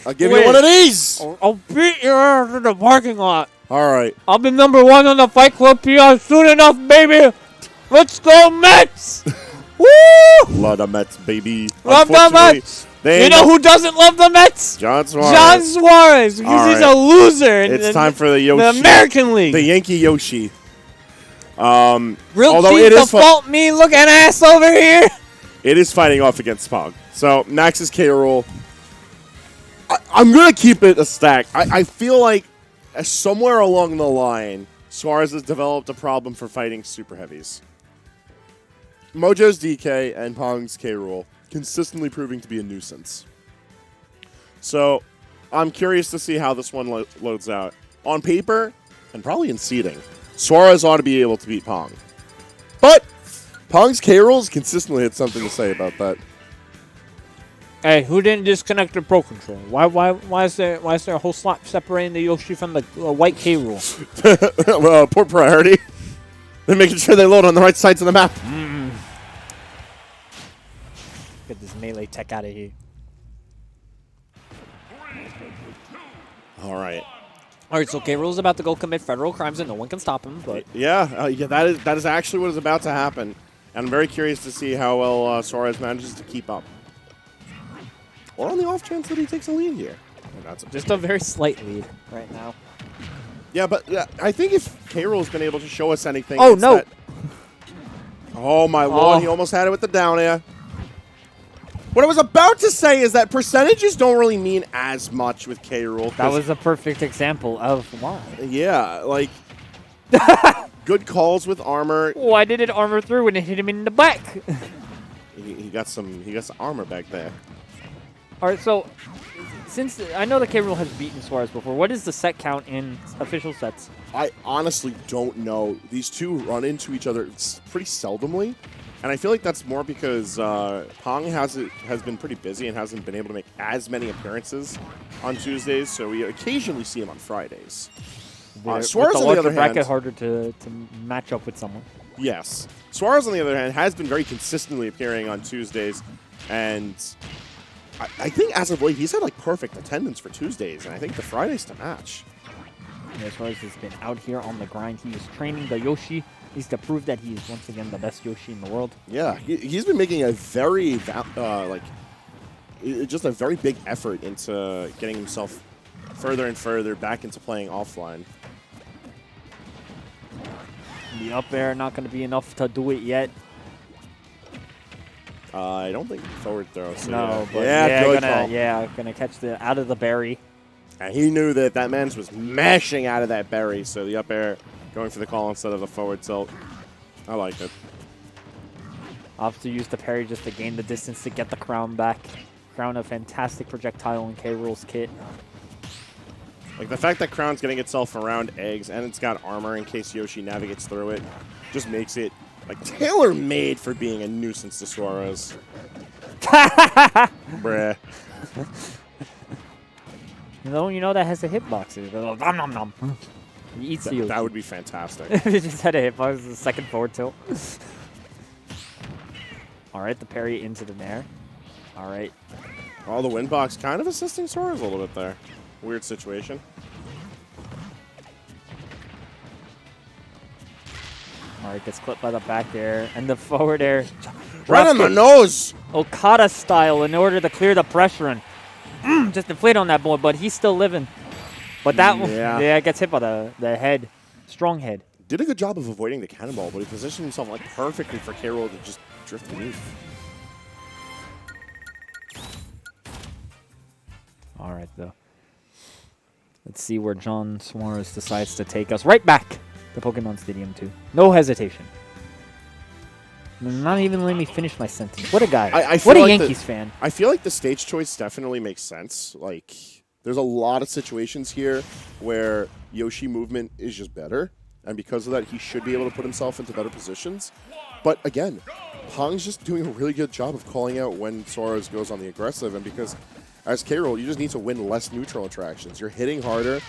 I'll give you one of these. I'll beat your ass in the parking lot. All right. I'll be #1 on the Fight Club PR soon enough, baby. Let's go, Mets. Woo! Love the Mets, baby. Love the Mets. You know who doesn't love the Mets? John Suarez. John Suarez, because he's a loser. It's time for the Yoshi. The American League. The Yankee Yoshi. Real team default me looking ass over here. It is fighting off against Pong. So, Max's K. Rool. I'm going to keep it a stack. I feel like somewhere along the line, Suarez has developed a problem for fighting super heavies. Mojo's DK and Pong's K. Rool consistently proving to be a nuisance. So, I'm curious to see how this one loads out. On paper, and probably in seeding, Suarez ought to be able to beat Pong. But Pong's K. Rool consistently had something to say about that. Hey, who didn't disconnect the Pro Controller? Why is there a whole slot separating the Yoshi from the white K. Rool? Well, poor priority. They're making sure they load on the right sides of the map. Get this melee tech out of here. All right. All right, so K. Rool's about to go commit federal crimes and no one can stop him. But yeah, that is actually what is about to happen. And I'm very curious to see how well Suarez manages to keep up. Or on the off chance that he takes a lead here. Just a very slight lead right now. Yeah, but I think if K. Rool's been able to show us anything. Oh, no. Oh, my Lord. He almost had it with the down air. What I was about to say is that percentages don't really mean as much with K. Rool. That was a perfect example of why. Yeah, like good calls with armor. Why did it armor through when it hit him in the back? he got some armor back there. All right, so since I know that K. Rool has beaten Suarez before, what is the set count in official sets? I honestly don't know. These two run into each other pretty seldomly. And I feel like that's more because Pong has been pretty busy and hasn't been able to make as many appearances on Tuesdays, so we occasionally see him on Fridays. Suarez, on the other hand, bracket harder to match up with someone. Yes. Suarez, on the other hand, has been very consistently appearing on Tuesdays, and I think as of late, he's had like perfect attendance for Tuesdays, and I think the Fridays to match. Yeah, Suarez has been out here on the grind. He is training the Yoshi. He's to prove that he is once again the best Yoshi in the world. Yeah, he's been making a very, just a very big effort into getting himself further and further back into playing offline. The up air not going to be enough to do it yet. I don't think forward throw. So no, yeah. But gonna catch the out of the berry. And he knew that man was mashing out of that berry, so the up air going for the call instead of the forward tilt. I liked it. Off to use the parry just to gain the distance to get the crown back. Crown, a fantastic projectile in K. Rool's kit. Like the fact that Crown's getting itself around eggs and it's got armor in case Yoshi navigates through it just makes it like tailor-made for being a nuisance to Suarez. Bruh. You know that has a hitbox. Nom nom nom. He eats the Yoshi. That would be fantastic. If he just had a hitbox, the second forward tilt. All right, the parry into the nair. All right. Oh, the wind box kind of assisting Suarez a little bit there. Weird situation. All right, gets clipped by the back air. And the forward air. Right on the nose! Okada style in order to clear the pressure and just inflate on that boy, but he's still living. But that one, gets hit by the head. Strong head. Did a good job of avoiding the cannonball, but he positioned himself like perfectly for K. Rool to just drift beneath. All right, though. Let's see where John Suarez decides to take us. Right back to Pokemon Stadium 2. No hesitation. Not even letting me finish my sentence. What a guy. What a like Yankees fan. I feel like the stage choice definitely makes sense. Like, there's a lot of situations here where Yoshi movement is just better. And because of that, he should be able to put himself into better positions. But again, Pong's just doing a really good job of calling out when Suarez goes on the aggressive. And because as K. Rool, you just need to win less neutral interactions. You're hitting harder.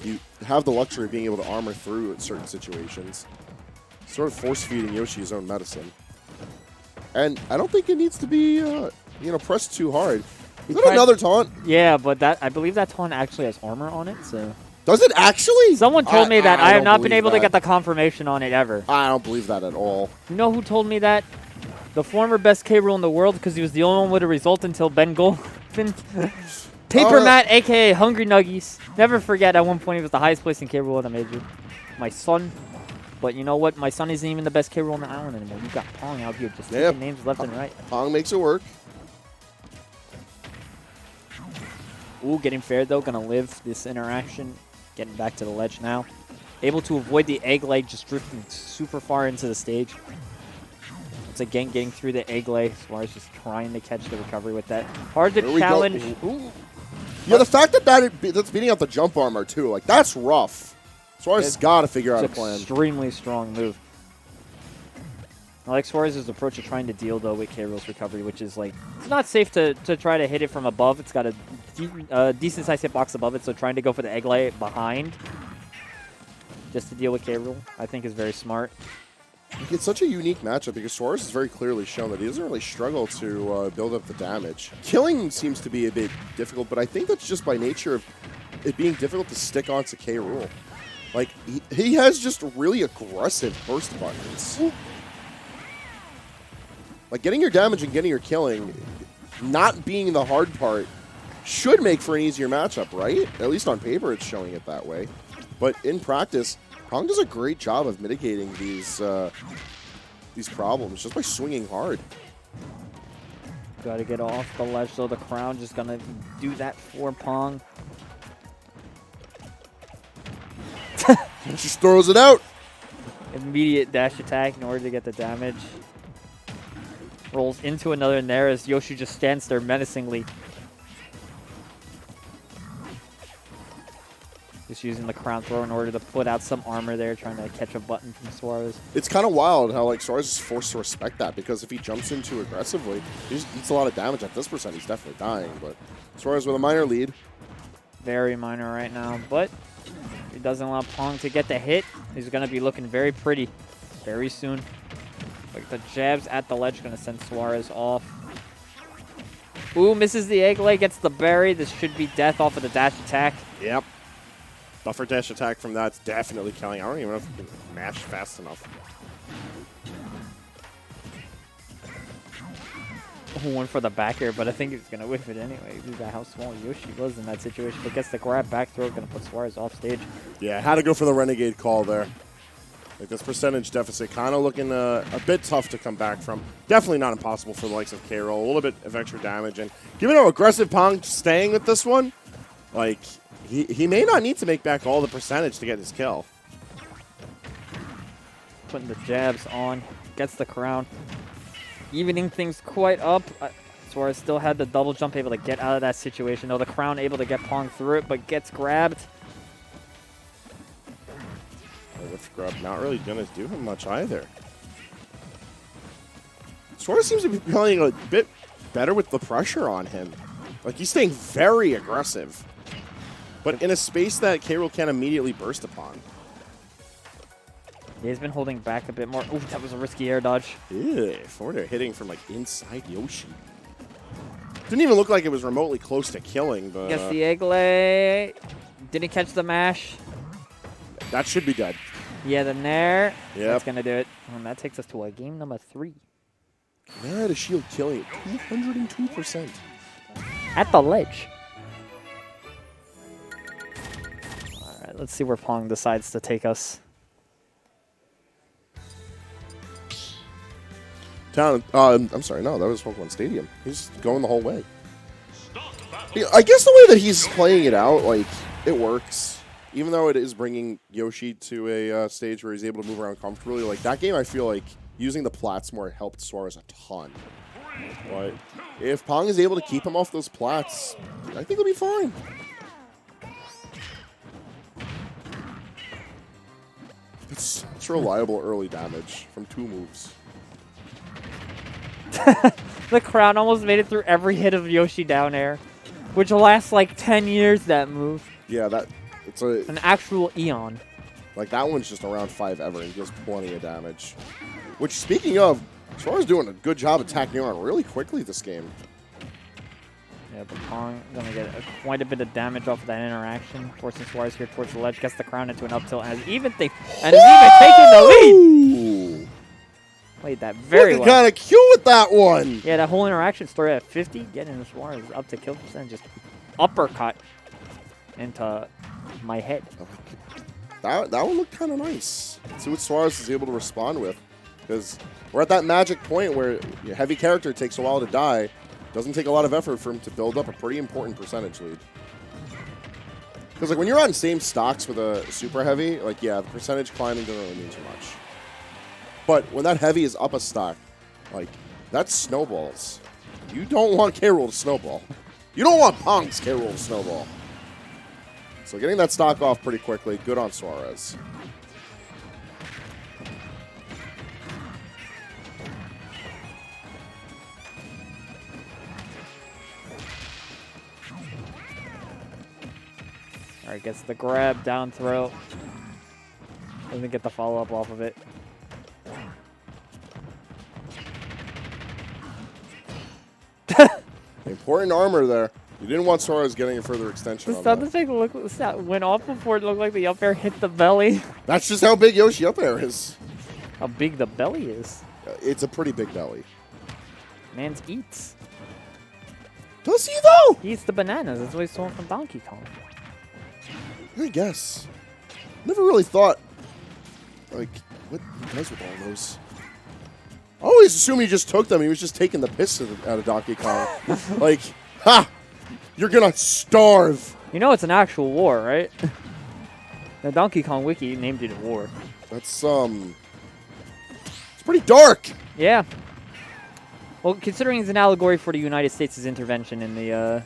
You have the luxury of being able to armor through at certain situations. Sort of force-feeding Yoshi his own medicine. And I don't think it needs to be, pressed too hard. Is that another taunt? Yeah, but I believe that taunt actually has armor on it, so... Does it actually? Someone told me that. I have not been able to get the confirmation on it ever. I don't believe that at all. You know who told me that? The former best K. Rool in the world, because he was the only one with a result until Ben Goldman. Paper Matt, a.k.a. Hungry Nuggies. Never forget, at one point he was the highest placing K. Rool in the major. My son. But you know what? My son isn't even the best K. Rool on the island anymore. You got Pong out here just taking names left and right. Pong makes it work. Ooh, getting fair, though. Going to live this interaction. Getting back to the ledge now. Able to avoid the egg leg, just drifting super far into the stage. Once again, getting through the egg leg. Suarez just trying to catch the recovery with that. Hard to challenge. Ooh. Yeah, the fact that's beating out the jump armor, too, like, that's rough. Suarez has got to figure out a plan. Extremely strong move. I like Suarez's approach of trying to deal, though, with K. Rool's recovery, which is, like, it's not safe to try to hit it from above. It's got a decent-sized hitbox above it, so trying to go for the egg lay behind just to deal with K. Rool, I think, is very smart. It's such a unique matchup because Suarez has very clearly shown that he doesn't really struggle to build up the damage. Killing seems to be a bit difficult, but I think that's just by nature of it being difficult to stick onto K. Rool. Like, he has just really aggressive burst buttons. Like, getting your damage and getting your killing, not being the hard part, should make for an easier matchup, right? At least on paper, it's showing it that way. But in practice, Pong does a great job of mitigating these problems just by swinging hard. Got to get off the ledge, so the crown just going to do that for Pong. Just throws it out. Immediate dash attack in order to get the damage. Rolls into another Nair as Yoshi just stands there menacingly. Just using the crown throw in order to put out some armor there, trying to catch a button from Suarez. It's kind of wild how like Suarez is forced to respect that, because if he jumps in too aggressively, he just eats a lot of damage. At this percent, he's definitely dying. But Suarez with a minor lead. Very minor right now, but he doesn't allow Pong to get the hit. He's going to be looking very pretty very soon. Like the jabs at the ledge going to send Suarez off. Ooh, misses the egg leg, gets the berry. This should be death off of the dash attack. Yep. Buffer dash attack from that's definitely killing. I don't even know if he can mash fast enough. One for the back air, but I think he's going to whiff it anyway. Due to how small Yoshi was in that situation. But gets the grab back throw, going to put Suarez off stage. Yeah, had to go for the Renegade call there. Like this percentage deficit kind of looking a bit tough to come back from. Definitely not impossible for the likes of K-Roll. A little bit of extra damage. And given how aggressive Pong staying with this one, like he may not need to make back all the percentage to get his kill. Putting the jabs on. Gets the crown. Evening things quite up. Suarez still had the double jump, able to get out of that situation. Though the crown able to get Pong through it, but gets grabbed. With grab not really going to do him much either. Suarez seems to be playing a bit better with the pressure on him. Like he's staying very aggressive, but in a space that K-Rool can't immediately burst upon. Yeah, he's been holding back a bit more. Ooh, that was a risky air dodge. Yeah, forward air hitting from like inside Yoshi. Didn't even look like it was remotely close to killing, but gets the egg lay. Didn't catch the mash. That should be dead. Yeah, the Nair. Yep. That's going to do it. And that takes us to a game number 3. Nair had a shield killing at 202%. At the ledge. All right, let's see where Pong decides to take us. Town. I'm sorry, no, that was Pokemon Stadium. He's going the whole way. Yeah, I guess the way that he's playing it out, like, it works. Even though it is bringing Yoshi to a stage where he's able to move around comfortably, like that game, I feel like using the plats more helped Suarez a ton. But if Pong is able to keep him off those plats, I think he'll be fine. It's reliable early damage from 2 moves. The crown almost made it through every hit of Yoshi down air, which lasts like 10 years, that move. Yeah, it's an actual Eon. Like, that one's just around 5 ever and deals plenty of damage. Which, speaking of, Suarez doing a good job attacking on really quickly this game. Yeah, but Pong gonna get quite a bit of damage off of that interaction, forcing Suarez here towards the ledge, gets the crown into an up tilt, and is even taking the lead. Played that very well. Kind of cute with that one. Yeah, that whole interaction started at 50, getting Suarez up to kill percent, just uppercut into my head. That one looked kind of nice. Let's see what Suarez is able to respond with, because we're at that magic point where a heavy character takes a while to die. Doesn't take a lot of effort for him to build up a pretty important percentage lead. Because like when you're on same stocks with a super heavy, like yeah, the percentage climbing doesn't really mean too much. But when that heavy is up a stock, like that snowballs. You don't want K. Rool to snowball. You don't want Pong's K. Rool to snowball. So getting that stock off pretty quickly, good on Suarez. All right, gets the grab, down throw. Doesn't get the follow-up off of it. Important armor there. You didn't want Suarez getting a further extension on Sound effect went off before it looked like the up air hit the belly. That's just how big Yoshi up air is. How big the belly is. It's a pretty big belly. Man's eats. Does he though? He eats the bananas. That's what he stole from Donkey Kong. I guess. Never really thought, like, what he does with all those. I always assumed he just took them. He was just taking the piss out of Donkey Kong. Like, ha! You're gonna starve. You know it's an actual war, right? The Donkey Kong wiki named it a war. That's, it's pretty dark. Yeah. Well, considering it's an allegory for the United States' intervention in the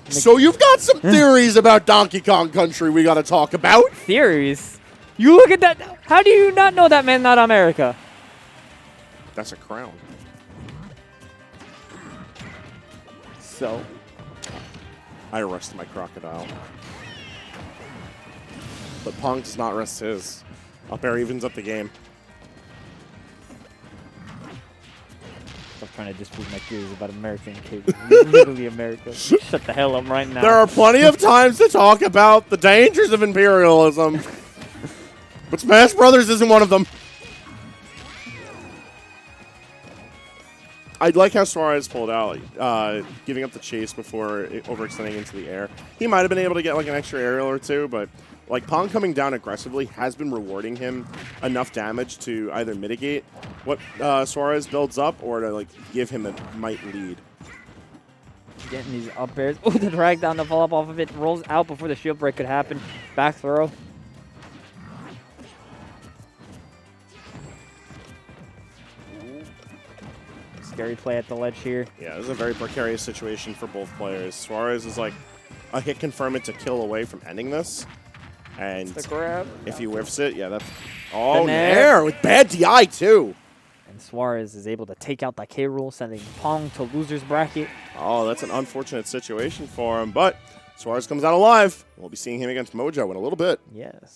So you've got some theories about Donkey Kong Country we gotta talk about. Theories? You look at that. How do you not know that man's not America? That's a crown. So. I rest my crocodile. But Pong does not rest his. Up air evens up the game. Stop trying to disprove my theories about American kids. Literally America. Shut the hell up right now. There are plenty of times to talk about the dangers of imperialism. But Smash Brothers isn't one of them. I like how Suarez pulled out, giving up the chase before overextending into the air. He might have been able to get like an extra aerial or two, but like Pong coming down aggressively has been rewarding him enough damage to either mitigate what Suarez builds up or to like give him a might lead. Getting these up airs. Oh, the drag down, the follow up off of it. Rolls out before the shield break could happen. Back throw. Scary play at the ledge here. Yeah, this is a very precarious situation for both players. Suarez is like a hit confirmed to kill away from ending this. And the grab. If he whiffs it, yeah, that's... Oh, Nair with bad DI, too. And Suarez is able to take out that K. Rool, sending Pong to loser's bracket. Oh, that's an unfortunate situation for him, but Suarez comes out alive. We'll be seeing him against Mojo in a little bit. Yes.